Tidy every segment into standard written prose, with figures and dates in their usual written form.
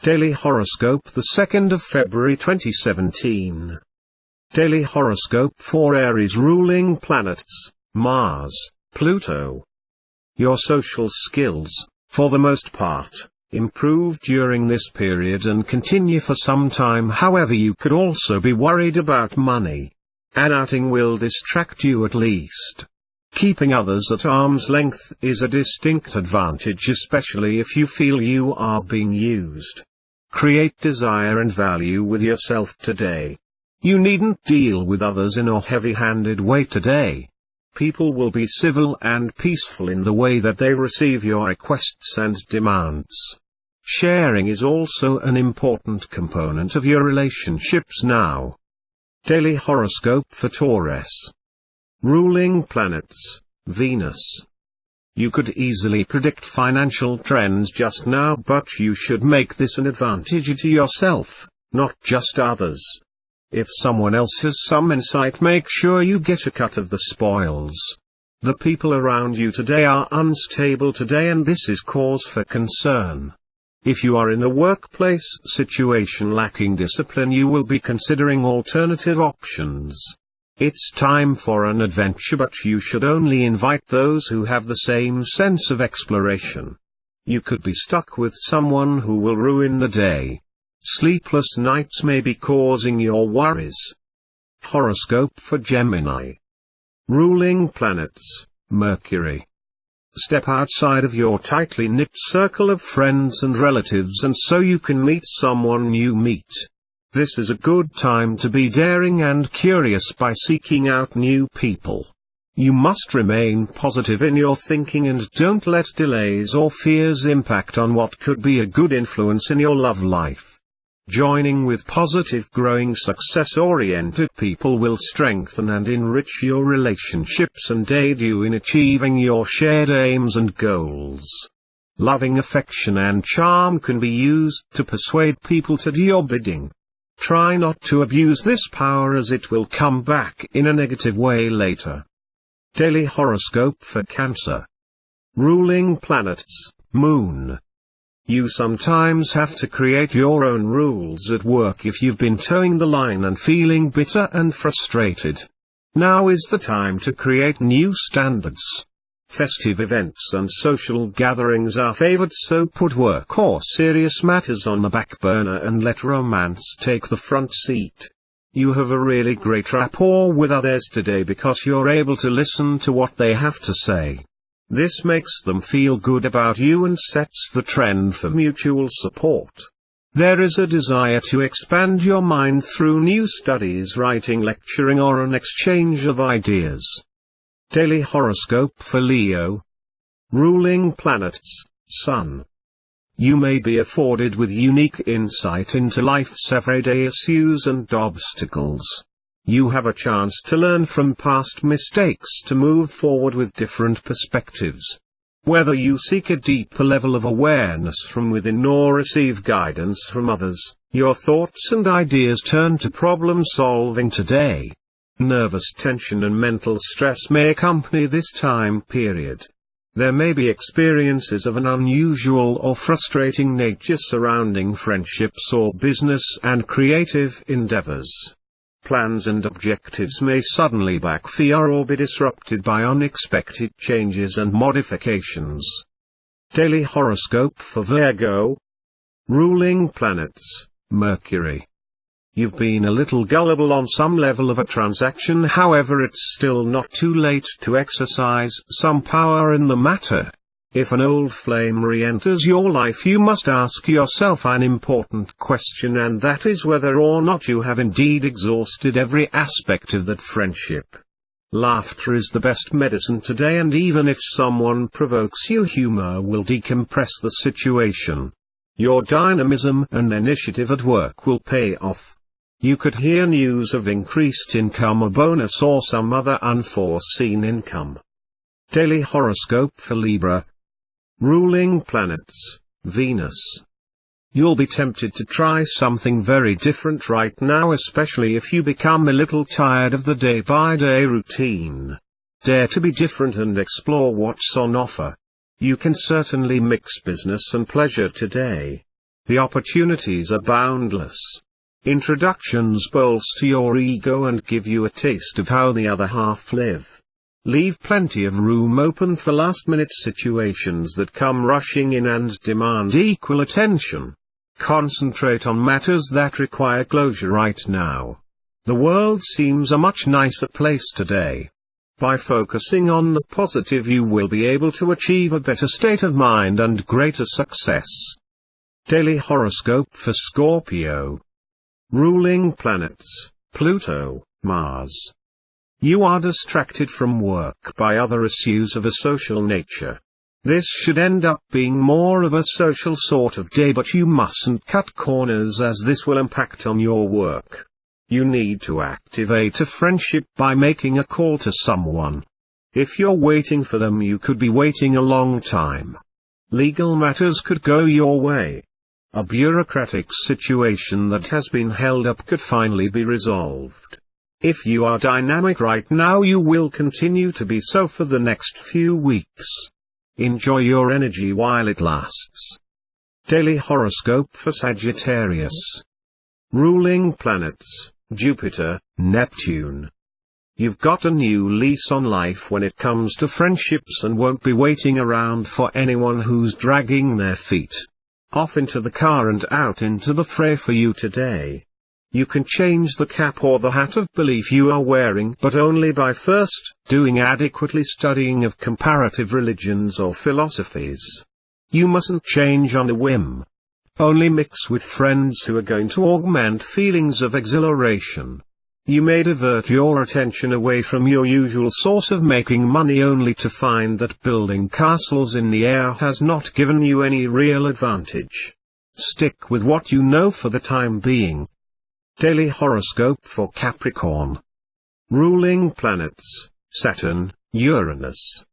Daily Horoscope, the 2nd of February 2017. Daily Horoscope for Aries. Ruling planets: Mars, Pluto. Your social skills, for the most part, improve during this period and continue for some time. However, you could also be worried about money. An outing will distract you at least. Keeping others at arm's length is a distinct advantage, especially if you feel you are being used. Create desire and value with yourself today. You needn't deal with others in a heavy-handed way today. People will be civil and peaceful in the way that they receive your requests and demands. Sharing is also an important component of your relationships now. Daily Horoscope for Taurus. Ruling planets: Venus. You could easily predict financial trends just now, but you should make this an advantage to yourself, not just others. If someone else has some insight, make sure you get a cut of the spoils. The people around you today are unstable today, and this is cause for concern. If you are in a workplace situation lacking discipline, you will be considering alternative options. It's time for an adventure, but you should only invite those who have the same sense of exploration. You could be stuck with someone who will ruin the day. Sleepless nights may be causing your worries. Horoscope for Gemini. Ruling planets: Mercury. Step outside of your tightly knit circle of friends and relatives, and so you can meet someone new. This is a good time to be daring and curious by seeking out new people. You must remain positive in your thinking and don't let delays or fears impact on what could be a good influence in your love life. Joining with positive, growing, success-oriented people will strengthen and enrich your relationships and aid you in achieving your shared aims and goals. Loving affection and charm can be used to persuade people to do your bidding. Try not to abuse this power, as it will come back in a negative way later. Daily Horoscope for Cancer. Ruling planets: Moon. You sometimes have to create your own rules at work if you've been towing the line and feeling bitter and frustrated. Now is the time to create new standards. Festive events and social gatherings are favored, so put work or serious matters on the back burner and let romance take the front seat. You have a really great rapport with others today because you're able to listen to what they have to say. This makes them feel good about you and sets the trend for mutual support. There is a desire to expand your mind through new studies, writing, lecturing, or an exchange of ideas. Daily Horoscope for Leo. Ruling planets: Sun. You may be afforded with unique insight into life's everyday issues and obstacles. You have a chance to learn from past mistakes to move forward with different perspectives. Whether you seek a deeper level of awareness from within or receive guidance from others, your thoughts and ideas turn to problem solving today. Nervous tension and mental stress may accompany this time period. There may be experiences of an unusual or frustrating nature surrounding friendships or business and creative endeavors. Plans and objectives may suddenly backfire or be disrupted by unexpected changes and modifications. Daily Horoscope for Virgo. Ruling planets: Mercury. You've been a little gullible on some level of a transaction, however it's still not too late to exercise some power in the matter. If an old flame re-enters your life, you must ask yourself an important question, and that is whether or not you have indeed exhausted every aspect of that friendship. Laughter is the best medicine today, and even if someone provokes you, humor will decompress the situation. Your dynamism and initiative at work will pay off. You could hear news of increased income, a bonus, or some other unforeseen income. Daily Horoscope for Libra. Ruling planets: Venus. You'll be tempted to try something very different right now, especially if you become a little tired of the day-by-day routine. Dare to be different and explore what's on offer. You can certainly mix business and pleasure today. The opportunities are boundless. Introductions bolster your ego and give you a taste of how the other half live. Leave plenty of room open for last-minute situations that come rushing in and demand equal attention. Concentrate on matters that require closure right now. The world seems a much nicer place today. By focusing on the positive, you will be able to achieve a better state of mind and greater success. Daily horoscope for Scorpio. Ruling planets: Pluto, Mars. You are distracted from work by other issues of a social nature. This should end up being more of a social sort of day, but you mustn't cut corners as this will impact on your work. You need to activate a friendship by making a call to someone. If you're waiting for them, you could be waiting a long time. Legal matters could go your way. A bureaucratic situation that has been held up could finally be resolved. If you are dynamic right now, you will continue to be so for the next few weeks. Enjoy your energy while it lasts. Daily horoscope for Sagittarius. Ruling planets: Jupiter, Neptune. You've got a new lease on life when it comes to friendships and won't be waiting around for anyone who's dragging their feet off into the car and out into the fray for you today. You can change the cap or the hat of belief you are wearing, but only by first doing adequately studying of comparative religions or philosophies. You mustn't change on a whim. Only mix with friends who are going to augment feelings of exhilaration. You may divert your attention away from your usual source of making money only to find that building castles in the air has not given you any real advantage. Stick with what you know for the time being. Daily horoscope for Capricorn. Ruling planets: Saturn, Uranus.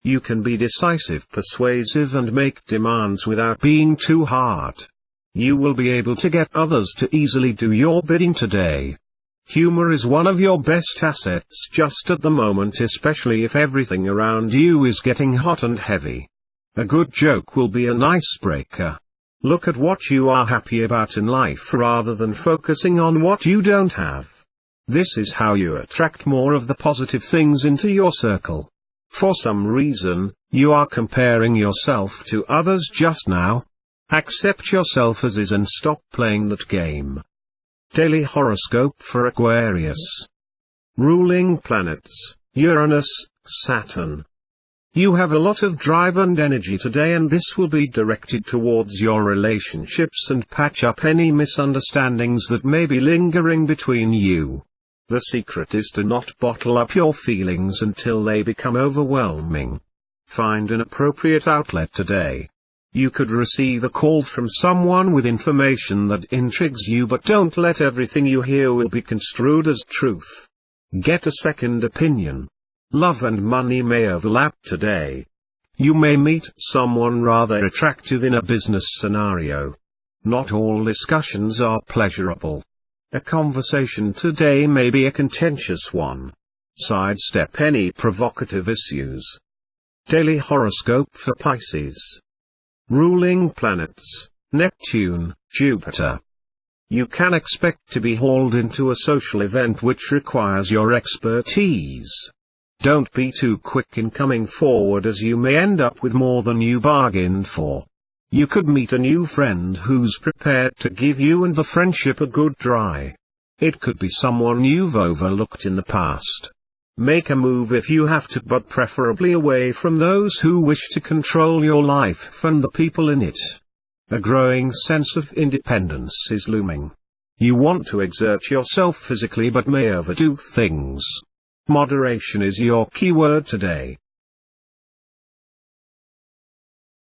You can be decisive, persuasive, and make demands without being too hard. You will be able to get others to easily do your bidding today. Humor is one of your best assets just at the moment, especially if everything around you is getting hot and heavy. A good joke will be an icebreaker. Look at what you are happy about in life rather than focusing on what you don't have. This is how you attract more of the positive things into your circle. For some reason, you are comparing yourself to others just now. Accept yourself as is and stop playing that game. Daily horoscope for Aquarius. Ruling planets: Uranus, Saturn. You have a lot of drive and energy today, and this will be directed towards your relationships and patch up any misunderstandings that may be lingering between you. The secret is to not bottle up your feelings until they become overwhelming. Find an appropriate outlet today. You could receive a call from someone with information that intrigues you, but don't let everything you hear will be construed as truth. Get a second opinion. Love and money may overlap today. You may meet someone rather attractive in a business scenario. Not all discussions are pleasurable. A conversation today may be a contentious one. Sidestep any provocative issues. Daily horoscope for Pisces. Ruling planets: Neptune, Jupiter. You can expect to be hauled into a social event which requires your expertise. Don't be too quick in coming forward, as you may end up with more than you bargained for. You could meet a new friend who's prepared to give you and the friendship a good try. It could be someone you've overlooked in the past. Make a move if you have to, but preferably away from those who wish to control your life and the people in it. A growing sense of independence is looming. You want to exert yourself physically but may overdo things. Moderation is your keyword today.